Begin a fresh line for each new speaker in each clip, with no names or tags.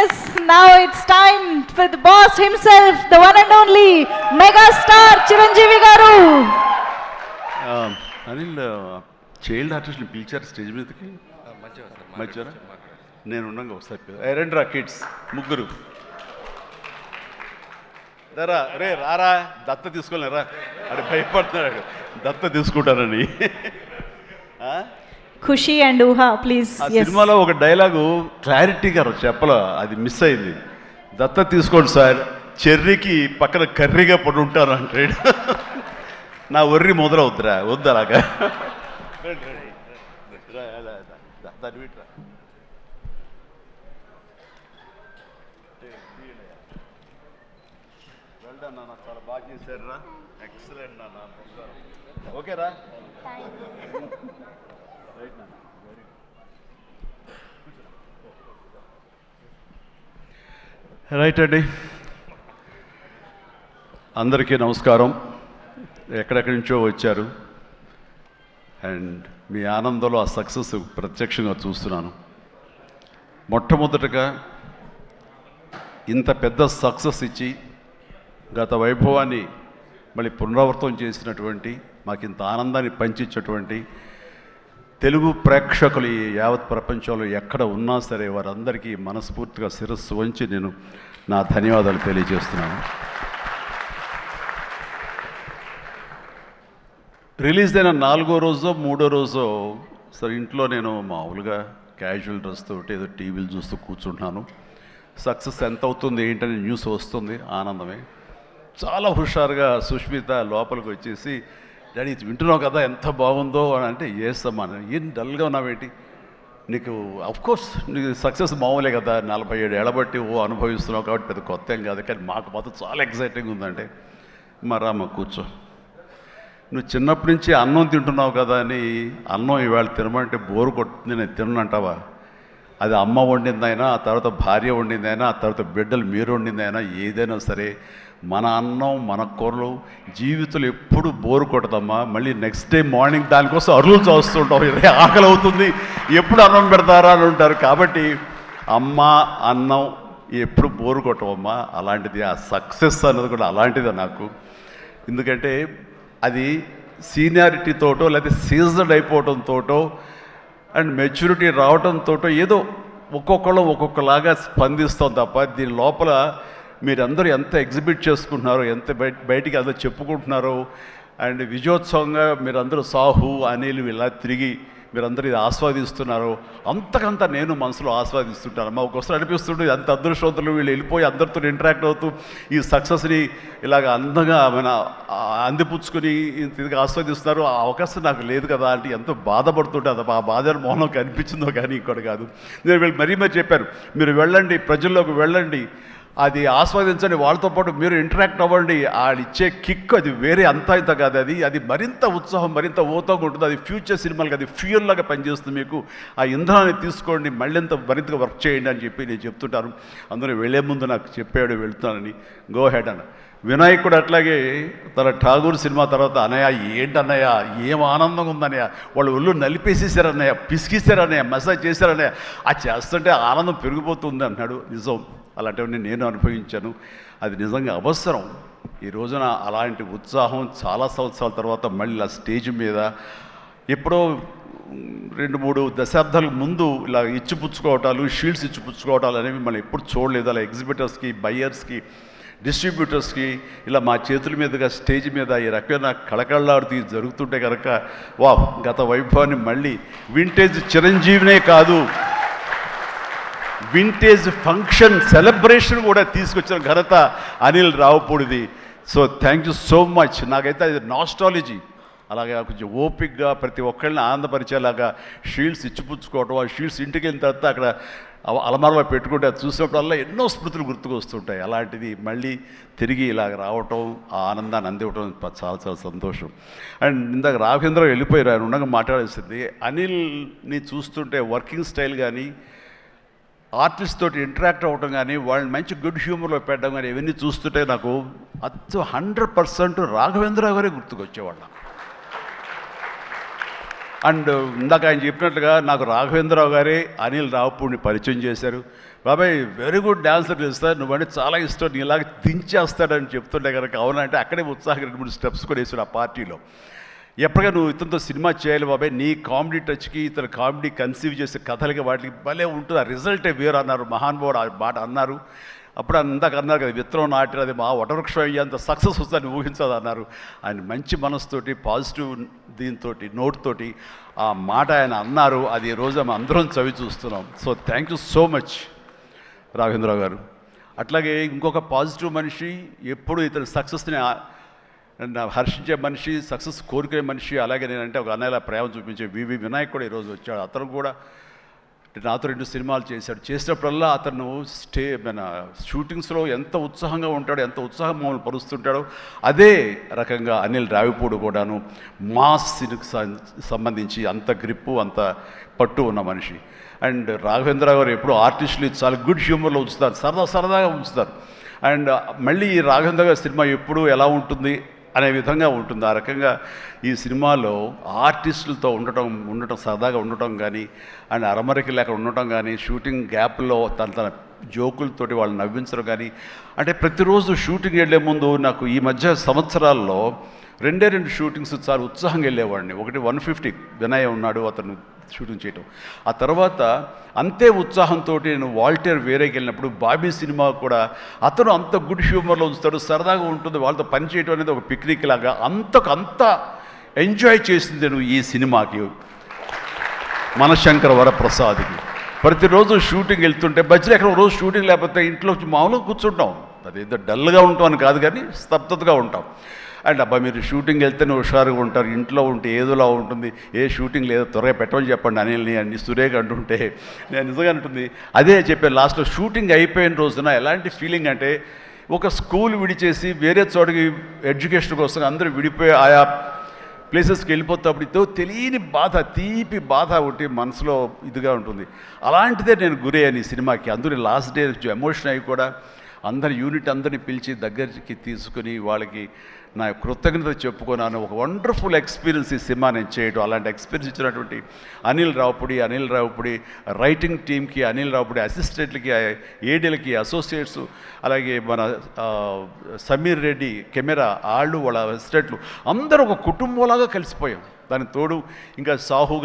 Yes, now it's time for the boss himself, the one and only mega star Chiranjeevi garu.
Anil child ఆర్టిస్ట్ని పిలిచారు stage మీదకి మంచిగా నేను ఉన్నాగా ఒకసారి రండి రా కిడ్స్ ముగ్గురు రా రే రారా దత్త తీసుకోలేరా అడే భయపడుతున్నాడు దత్త తీసుకుంటారని
ఖుషి అండ్ ఊహా ప్లీజ్.
ఆ సినిమాలో ఒక డైలాగు క్లారిటీగా చెప్పలో అది మిస్ అయింది. దత్త తీసుకోండి సార్, చెర్రీకి పక్కన కర్రీగా పడి ఉంటాను అంటాడు. నా ఒర్రి మొదలవుద్దురా వద్దు అలాగా. చాలా బాగా చేశారు రా, ఎక్సలెంట్ నాన్న, ఓకేరా. రైట్ అండి, అందరికీ నమస్కారం. ఎక్కడెక్కడి నుంచో వచ్చారు అండ్ మీ ఆనందంలో ఆ సక్సెస్ ప్రత్యక్షంగా చూస్తున్నాను. మొట్టమొదటగా ఇంత పెద్ద సక్సెస్ ఇచ్చి గత వైభవాన్ని మళ్ళీ పునరావృతం చేసినటువంటి, మాకు ఇంత ఆనందాన్ని పంచించేటువంటి తెలుగు ప్రేక్షకులు ఈ యావత్ ప్రపంచంలో ఎక్కడ ఉన్నా సరే వారందరికీ మనస్ఫూర్తిగా శిరస్సు వంచి నేను నా ధన్యవాదాలు తెలియజేస్తున్నాను. రిలీజ్ అయిన 4వ రోజో 3వ రోజో సరే ఇంట్లో నేను మామూలుగా క్యాజువల్ డ్రెస్ తోటి ఏదో టీవీలు చూస్తూ కూర్చుంటున్నాను. సక్సెస్ ఎంత అవుతుంది ఏంటనే న్యూస్ వస్తుంది, ఆనందమే. చాలా హుషారుగా సుష్మిత లోపలికి వచ్చేసి, డాడీ వింటున్నావు కదా ఎంత బాగుందో అని అంటే, చేస్తామా ఏం డల్గా ఉన్నావేంటి, నీకు అఫ్కోర్స్ నీకు సక్సెస్ మామూలే కదా, 47 ఏళ్ళ బట్టి అనుభవిస్తున్నావు కాబట్టి పెద్ద కొత్త ఏం కాదు, కానీ మాకు మాత్రం చాలా ఎక్సైటింగ్ ఉందంటే, మరమ్మ కూర్చో, నువ్వు చిన్నప్పటి నుంచి అన్నం తింటున్నావు కదా అని అన్నం ఇవాళ తినమంటే బోరు కొట్టుతుంది నేను తిన్నంటావా? అది అమ్మ వండిందైనా, ఆ తర్వాత భార్య వండిందైనా, ఆ తర్వాత బిడ్డలు మీరు వండిందైనా, ఏదైనా సరే మన అన్నం మన కూరలు జీవితంలో ఎప్పుడు బోరు కొట్టదమ్మా. మళ్ళీ నెక్స్ట్ డే మార్నింగ్ దానికోసం అరువులు చూస్తుంటాం, ఇదే ఆకలి అవుతుంది, ఎప్పుడు అన్నం పెడతారా అని ఉంటారు. కాబట్టి అమ్మ అన్నం ఎప్పుడు బోరు కొట్టవమ్మా. అలాంటిది ఆ సక్సెస్ అన్నది కూడా అలాంటిదే నాకు. ఎందుకంటే అది సీనియారిటీతోటో లేకపోతే సీజన్ అయిపోవడంతోటో అండ్ మెచ్యూరిటీ రావడంతో ఏదో ఒక్కొక్కళ్ళు ఒక్కొక్కలాగా స్పందిస్తాం తప్ప, దీని లోపల మీరందరూ ఎంత ఎగ్జిబిట్ చేసుకుంటున్నారో, ఎంత బయటికి అందరూ చెప్పుకుంటున్నారో, అండ్ విజయోత్సవంగా మీరందరూ సాహు అనిల్ ఇలా తిరిగి మీరందరూ ఇది ఆస్వాదిస్తున్నారో, అంతకంతా నేను మనసులో ఆస్వాదిస్తుంటాను. మా ఒకసారి అనిపిస్తుంటుంది అంత అదృష్టవంతులు వీళ్ళు వెళ్ళిపోయి అందరితో ఇంటరాక్ట్ అవుతూ ఈ సక్సెస్ని ఇలాగ అందంగా మన అందిపుచ్చుకొని తిరిగి ఆస్వాదిస్తున్నారు. ఆ అవకాశం నాకు లేదు కదా అంటే ఎంతో బాధపడుతుంటే, అది ఆ బాధ మౌనం కనిపించిందో కానీ ఇంకోటి కాదు. నేను వీళ్ళు మరీ చెప్పారు, మీరు వెళ్ళండి, ప్రజల్లోకి వెళ్ళండి, అది ఆస్వాదించండి, వాళ్ళతో పాటు మీరు ఇంటరాక్ట్ అవ్వండి, ఇచ్చే కిక్ అది వేరే అంతా ఇంత కాదు, అది మరింత ఉత్సాహం మరింత ఊతంగా ఉంటుంది. అది ఫ్యూచర్ సినిమాలకి అది ఫ్యూయల్ లాగా పనిచేస్తుంది. మీకు ఆ ఇంధనాన్ని తీసుకోండి, మరింతగా వర్క్ చేయండి అని చెప్పి నేను చెప్తుంటాను. అందులో వెళ్ళే ముందు నాకు చెప్పాడు వెళ్తానని, గో హెడ్ అన్న. వినాయక్ కూడా అట్లాగే తన ఠాగూర్ సినిమా తర్వాత, అన్నయ్య ఏంటన్నయ్య ఏం ఆనందంగా ఉందన్నయ్య, వాళ్ళు ఒళ్ళు నలిపేసేసారన్నయ్య, పిసికిసారన్నయ్య, మసాజ్ చేశారన్నయ్య, అది చేస్తుంటే ఆనందం పెరిగిపోతుంది అన్నాడు. నిజం, అలాంటివన్నీ నేను అనుభవించాను. అది నిజంగా అవసరం. ఈ రోజున అలాంటి ఉత్సాహం చాలా సంవత్సరాల తర్వాత మళ్ళీ ఆ స్టేజ్ మీద ఎప్పుడో 2-3 దశాబ్దాల ముందు ఇలా ఇచ్చిపుచ్చుకోవటాలు, షీల్డ్స్ ఇచ్చిపుచ్చుకోవటాలు అనేవి మనం ఎప్పుడు చూడలేదు. అలా ఎగ్జిబిటర్స్కి, బయ్యర్స్కి, డిస్ట్రిబ్యూటర్స్కి ఇలా మా చేతుల మీదుగా స్టేజ్ మీద ఈ రకమైన కళకళలాడుతూ జరుగుతుంటే కనుక, వా గత వైభవాన్ని మళ్ళీ వింటేజ్ చిరంజీవినే కాదు, వింటేజ్ ఫంక్షన్ సెలబ్రేషన్ కూడా తీసుకొచ్చిన ఘనత అనిల్ రావుపూడిది. So thank you so much. నాకైతే అది నాస్టాలజీ. అలాగే కొంచెం ఓపిక్గా ప్రతి ఒక్కళ్ళని ఆనందపరిచేలాగా షీల్డ్స్ ఇచ్చిపుచ్చుకోవటం, ఆ షీల్డ్స్ ఇంటికి వెళ్ళిన తర్వాత అక్కడ అలమారలో పెట్టుకుంటే అది చూసినప్పుడల్లా ఎన్నో స్మృతులు గుర్తుకు వస్తుంటాయి. అలాంటిది మళ్ళీ తిరిగి ఇలాగ రావటం, ఆ ఆనందాన్ని అందివ్వటం చాలా చాలా సంతోషం. అండ్ ఇందాక రాఘవేంద్ర వెళ్ళిపోయారు, ఆయన ఉండగా మాట్లాడేసింది. అనిల్ని చూస్తుంటే వర్కింగ్ స్టైల్ కానీ, ఆర్టిస్ట్ తోటి ఇంటరాక్ట్ అవ్వటం కానీ, వాళ్ళని మంచి గుడ్ హ్యూమర్లో పెట్టడం కానీ, ఇవన్నీ చూస్తుంటే నాకు 100% రాఘవేంద్రరావు గారే గుర్తుకొచ్చేవాళ్ళం. అండ్ ఇందాక ఆయన చెప్పినట్లుగా నాకు రాఘవేంద్రరావు గారే అనిల్ రావుపూడిని పరిచయం చేశారు. బాబాయ్ వెరీ గుడ్ డాన్సర్ చేస్తాను, నువ్వంటే చాలా ఇష్టం, నీలాగా దించేస్తాడని చెప్తుండే కనుక అవునంటే అక్కడే ఉత్సాహంగా 2-3 స్టెప్స్ కూడా వేసాడు ఆ పార్టీలో. ఎప్పటిగా నువ్వు ఇతనితో సినిమా చేయాలి బాబాయ్, నీ కామెడీ టచ్కి ఇతను కామెడీ కన్సీవ్ చేసే కథలకి వాటికి భలే ఉంటుంది, ఆ రిజల్టే వేరు అన్నారు మహానుభావుడు, ఆ మాట అన్నారు. అప్పుడు అందాక అన్నారు కదా, విత్తనం నాటినది మా వటవృక్షం అయ్యేంత సక్సెస్ వస్తుందని ఊహించదు అన్నారు. ఆయన మంచి మనసుతోటి పాజిటివ్ దీంతో నోట్తోటి ఆ మాట ఆయన అన్నారు. అది ఈ రోజు మనం అందరం చవి చూస్తున్నాం. So thank you so much Raghavendra Rao గారు. అట్లాగే ఇంకొక పాజిటివ్ మనిషి, ఎప్పుడు ఇతని సక్సెస్ని హర్షించే మనిషి, సక్సెస్ కోరుకునే మనిషి. అలాగే నేనంటే ఒక అన్నయ్యలా ప్రేమ చూపించే వివి వినాయక్ కూడా ఈరోజు వచ్చాడు. అతను కూడా నాతో 2 సినిమాలు చేశాడు. చేసినప్పుడల్లా అతను మన షూటింగ్స్లో ఎంత ఉత్సాహంగా ఉంటాడో, ఎంత ఉత్సాహం మమ్మల్ని పరుస్తుంటాడో అదే రకంగా అనిల్ రావిపూడి కూడాను మాస్ సినిమాకి సంబంధించి అంత గ్రిప్పు, అంత పట్టు ఉన్న మనిషి. అండ్ రాఘవేంద్ర గారు ఎప్పుడు ఆర్టిస్టులు చాలా గుడ్ హ్యూమర్లో ఉంచుతారు, సరదాగా ఉంచుతారు. అండ్ మళ్ళీ ఈ రాఘవేంద్ర గారి సినిమా ఎప్పుడు ఎలా ఉంటుంది అనే విధంగా ఉంటుంది. ఆ రకంగా ఈ సినిమాలో ఆర్టిస్టులతో ఉండటం సరదాగా ఉండటం కానీ, అండ్ అరమరికి లేక ఉండటం కానీ, షూటింగ్ గ్యాప్లో తన జోకులతోటి వాళ్ళు నవ్వించడం కానీ, అంటే ప్రతిరోజు షూటింగ్ వెళ్ళే ముందు నాకు ఈ మధ్య సంవత్సరాల్లో 2 షూటింగ్స్ చాలా ఉత్సాహంగా వెళ్ళేవాడిని. ఒకటి 150 వినయ్ ఉన్నాడు, అతను షూటింగ్ చేయటం. ఆ తర్వాత అంతే ఉత్సాహంతో నేను వాల్టర్ వేరేకి వెళ్ళినప్పుడు బాబీ సినిమా కూడా అతను అంత గుడ్ హ్యూమర్లో ఉంచుతాడు, సరదాగా ఉంటుంది, వాళ్ళతో పని చేయడం అనేది ఒక పిక్నిక్ లాగా అంత ఎంజాయ్ చేసింది నేను ఈ సినిమాకి. మనశంకర వరప్రసాద్కి ప్రతిరోజు షూటింగ్ వెళ్తుంటే మధ్యలో ఎక్కడ రోజు షూటింగ్ లేకపోతే ఇంట్లో మామూలుగా కూర్చుంటాం, అదేదో డల్గా ఉంటాం అని కాదు కానీ స్తబ్దతగా ఉంటాం. అండ్ అబ్బా మీరు షూటింగ్ వెళ్తేనే హుషారుగా ఉంటారు, ఇంట్లో ఉంటే ఏదోలా ఉంటుంది, ఏ షూటింగ్ లేదో త్వరగా పెట్టమని చెప్పండి అనిల్ని అన్ని సురేఖ అంటుంటే నేను నిజంగా అంటుంది అదే చెప్పాను. లాస్ట్లో షూటింగ్ అయిపోయిన రోజున ఎలాంటి ఫీలింగ్ అంటే ఒక స్కూల్ విడిచేసి వేరే చోటకి ఎడ్యుకేషన్ కోసం అందరూ విడిపోయి ఆయా ప్లేసెస్కి వెళ్ళిపోతాప్పుడు ఇదో తెలియని బాధ, తీపి బాధ ఒకటి మనసులో ఇదిగా ఉంటుంది. అలాంటిదే నేను గురయ్యాను ఈ సినిమాకి. అందులో లాస్ట్ డే ఎమోషన్ అయ్యి కూడా యూనిట్ అందరినీ పిలిచి దగ్గరికి తీసుకుని వాళ్ళకి నా కృతజ్ఞత చెప్పుకున్నాను. ఒక వండర్ఫుల్ ఎక్స్పీరియన్స్ ఈ సినిమా నేను చేయడం. అలాంటి ఎక్స్పీరియన్స్ ఇచ్చినటువంటి అనిల్ రావుపూడి రైటింగ్ టీమ్కి, అనిల్ రావుపూడి అసిస్టెంట్లకి, ఏడీలకి, అసోసియేట్స్, అలాగే మన సమీర్ రెడ్డి కెమెరా వాళ్ళు, వాళ్ళ అసిస్టెంట్లు అందరూ ఒక కుటుంబంలాగా కలిసిపోయాం. దానికి తోడు ఇంకా సాహు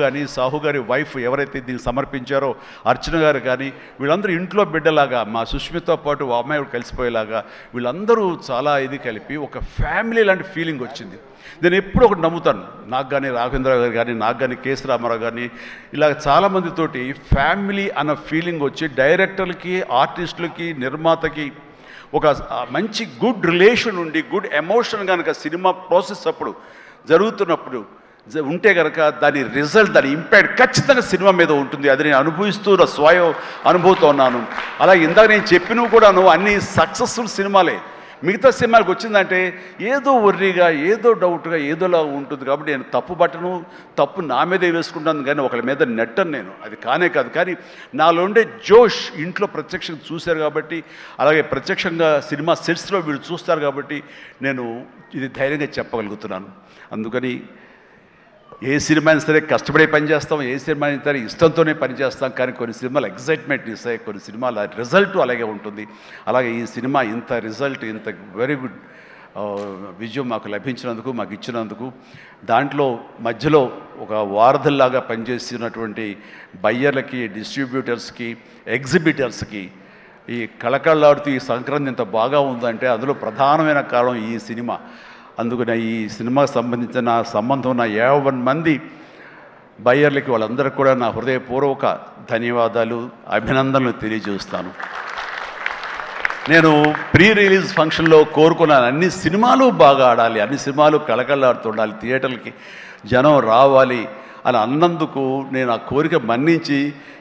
గారి వైఫ్ ఎవరైతే దీన్ని సమర్పించారో అర్చన గారు కానీ, వీళ్ళందరూ ఇంట్లో బిడ్డలాగా మా సుష్మితో పాటు ఆ అమ్మాయి కలిసిపోయేలాగా వీళ్ళందరూ చాలా ఇది కలిపి ఒక ఫ్యామిలీ లాంటి ఫీలింగ్ వచ్చింది. నేను ఎప్పుడు ఒకటి నమ్ముతాను, నాకు కానీ రాఘవేంద్ర గారు కానీ, నాకు కానీ కేఎస్ రామారావు కానీ, ఇలా చాలామందితోటి ఫ్యామిలీ అన్న ఫీలింగ్ వచ్చి డైరెక్టర్లకి, ఆర్టిస్టులకి, నిర్మాతకి ఒక మంచి గుడ్ రిలేషన్ ఉండి, గుడ్ ఎమోషన్ కనుక సినిమా ప్రాసెస్ అప్పుడు జరుగుతున్నప్పుడు ఉంటే కనుక దాని రిజల్ట్, దాని ఇంపాక్ట్ ఖచ్చితంగా సినిమా మీద ఉంటుంది. అది నేను అనుభవిస్తూ నా స్వయం అనుభూతి ఉన్నాను. అలాగే ఇందాక నేను చెప్పినవి కూడాను అన్ని సక్సెస్ఫుల్ సినిమాలే. మిగతా సినిమాలకు వచ్చిందంటే ఏదో వర్రీగా, ఏదో డౌట్గా, ఏదోలా ఉంటుంది. కాబట్టి నేను తప్పు నా మీదే వేసుకుంటాను కానీ ఒకళ్ళ మీద నెట్టను నేను, అది కానే కాదు. కానీ నాలో ఉండే జోష్ ఇంట్లో ప్రత్యక్షంగా చూశారు కాబట్టి, అలాగే ప్రత్యక్షంగా సినిమా సెట్స్లో వీళ్ళు చూస్తారు కాబట్టి నేను ఇది ధైర్యంగా చెప్పగలుగుతున్నాను. అందుకని ఏ సినిమా అయినా సరే కష్టపడే పనిచేస్తాం, ఏ సినిమా అయినా సరే ఇష్టంతోనే పనిచేస్తాం. కానీ కొన్ని సినిమాలు ఎగ్జైట్మెంట్ ఇస్తాయి, కొన్ని సినిమాల రిజల్ట్ అలాగే ఉంటుంది. అలాగే ఈ సినిమా ఇంత రిజల్ట్, ఇంత వెరీ గుడ్ విజయం మాకు లభించినందుకు, మాకు ఇచ్చినందుకు, దాంట్లో మధ్యలో ఒక వారధుల్లాగా పనిచేస్తున్నటువంటి బయ్యర్లకి, డిస్ట్రిబ్యూటర్స్కి, ఎగ్జిబిటర్స్కి, ఈ కళకళలాడుతూ ఈ సంక్రాంతి ఇంత బాగా ఉందంటే అందులో ప్రధానమైన కారణం ఈ సినిమా. అందుకని ఈ సినిమాకు సంబంధించిన సంబంధం ఉన్న 51 మంది బయ్యర్లకి, వాళ్ళందరికీ కూడా నా హృదయపూర్వక ధన్యవాదాలు, అభినందనలు తెలియజేస్తాను. నేను ప్రీ రిలీజ్ ఫంక్షన్లో కోరుకున్నాను అన్ని సినిమాలు బాగా ఆడాలి, అన్ని సినిమాలు కళకళలాడుతుండాలి, థియేటర్లకి జనం రావాలి అని అన్నందుకు నేను ఆ కోరిక మన్నించి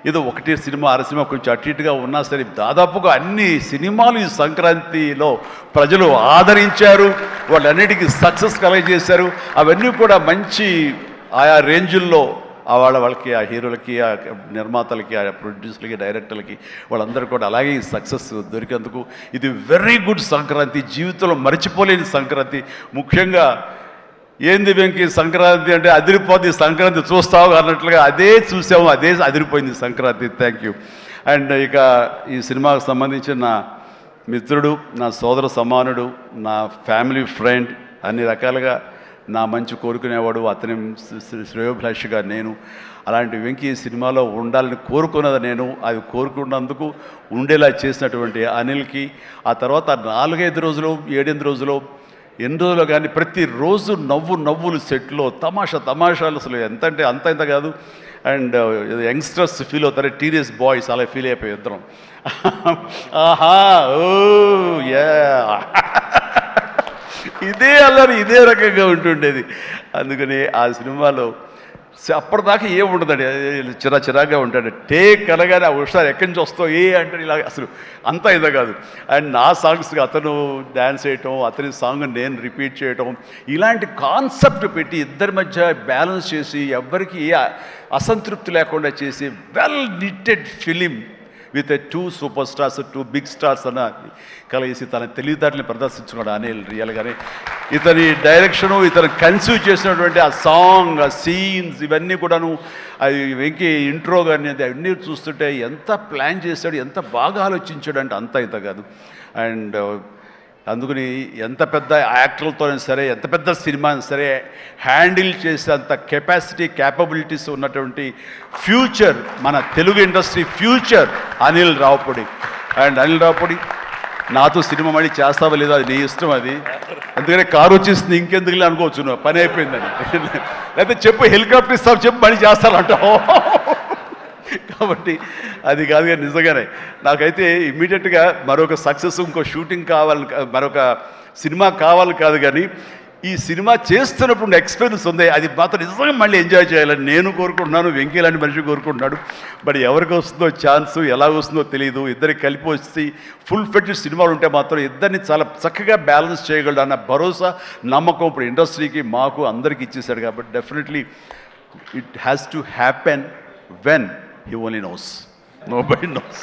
ఏదో 1 సినిమా 6 సినిమా కొంచెం అటు ఇటుగా ఉన్నా సరే దాదాపుగా అన్ని సినిమాలు ఈ సంక్రాంతిలో ప్రజలు ఆదరించారు, వాళ్ళన్నిటికీ సక్సెస్ కలగజేశారు. అవన్నీ కూడా మంచి ఆయా రేంజుల్లో వాళ్ళకి, ఆ హీరోలకి, ఆ నిర్మాతలకి, ఆ ప్రొడ్యూసర్లకి, డైరెక్టర్లకి వాళ్ళందరూ కూడా అలాగే ఈ సక్సెస్ దొరికేందుకు ఇది వెరీ గుడ్ సంక్రాంతి, జీవితంలో మర్చిపోలేని సంక్రాంతి. ముఖ్యంగా ఏంది వెంకీ సంక్రాంతి అంటే అదిరిపోద్ది సంక్రాంతి చూస్తావు అన్నట్లుగా అదే చూసాము, అదే అదిరిపోయింది సంక్రాంతి. Thank you. అండ్ ఇక ఈ సినిమాకు సంబంధించిన నా మిత్రుడు, నా సోదర సమానుడు, నా ఫ్యామిలీ ఫ్రెండ్, అన్ని రకాలుగా నా మంచి కోరుకునేవాడు, అతని శ్రేయోభిలాషిగా నేను. అలాంటి వెంకీ ఈ సినిమాలో ఉండాలని కోరుకున్నది నేను. అది కోరుకున్నందుకు ఉండేలా చేసినటువంటి అనిల్కి, ఆ తర్వాత 4-5 రోజులు 7-8 రోజులు ఎన్ని రోజులు కానీ ప్రతిరోజు నవ్వులు సెట్లో తమాషాలు అసలు ఎంత అంటే అంత కాదు. అండ్ యంగ్స్టర్స్ ఫీల్ అవుతారు, టీనేజ్ బాయ్స్ అలా ఫీల్ అయిపోయి ఇద్దరం. ఆహా ఓ యా ఇదే అల్లరి ఇదే రకంగా ఉంటుండేది. అందుకని ఆ సినిమాలో అప్పటిదాకా ఏముండదండి, చిరాగా ఉంటాడు. టేక్ అనగానే ఆ హుషారు ఎక్కడి నుంచి వస్తావు అంటే ఇలా అసలు అంతా ఇదే కాదు. అండ్ నా సాంగ్స్కి అతను డ్యాన్స్ చేయటం, అతని సాంగ్ నేను రిపీట్ చేయటం, ఇలాంటి కాన్సెప్ట్ పెట్టి ఇద్దరి మధ్య బ్యాలెన్స్ చేసి ఎవ్వరికి ఏ అసంతృప్తి లేకుండా చేసి well knitted film with 2 super stars, 2 big stars అన్న కలిసి తన తెలివితేటని ప్రదర్శించుకోవడం అనిల్ రియల్గానే. ఇతని డైరెక్షను, ఇతను కన్సీవ్ చేసినటువంటి ఆ సాంగ్, ఆ సీన్స్, ఇవన్నీ కూడాను అది వెంకీ ఇంట్రో కానీ అవన్నీ చూస్తుంటే ఎంత ప్లాన్ చేశాడు, ఎంత బాగా ఆలోచించాడు అంటే అంత ఇంత కాదు. అండ్ అందుకని ఎంత పెద్ద యాక్టర్లతోనే సరే, ఎంత పెద్ద సినిమా సరే హ్యాండిల్ చేసేంత కెపాసిటీ, క్యాపబిలిటీస్ ఉన్నటువంటి ఫ్యూచర్, మన Telugu industry future Anil Ravipudi. And Anil Ravipudi నాతో సినిమా మళ్ళీ చేస్తావా లేదా అది నీ ఇష్టం. అది అందుకనే కారు వచ్చేసింది ఇంకెందుకు అనుకోవచ్చు, నువ్వు పని అయిపోయిందని. లేకపోతే చెప్పు హెలికాప్టర్ ఇస్తావు, చెప్పు మళ్ళీ చేస్తానంటావు. కాబట్టి అది కాదు కానీ నిజంగానే నాకైతే ఇమ్మీడియట్గా మరొక సక్సెస్, ఇంకో షూటింగ్ కావాలి, మరొక సినిమా కావాలి కాదు, కానీ ఈ సినిమా చేస్తున్నప్పుడు ఎక్స్పీరియన్స్ ఉంది, అది మాత్రం నిజంగా మళ్ళీ ఎంజాయ్ చేయాలని నేను కోరుకుంటున్నాను, వెంకీ లాంటి మనిషి కోరుకుంటున్నాడు. బట్ ఎవరికి వస్తుందో ఛాన్స్, ఎలా వస్తుందో తెలియదు. ఇద్దరికి కలిపి వచ్చి ఫుల్ ఫెడ్జెడ్ సినిమాలు ఉంటే మాత్రం ఇద్దరిని చాలా చక్కగా బ్యాలెన్స్ చేయగలడు అన్న భరోసా, నమ్మకం ఇప్పుడు ఇండస్ట్రీకి, మాకు అందరికీ ఇచ్చేసాడు. కాబట్టి definitely it has to happen when he only knows. Nobody knows.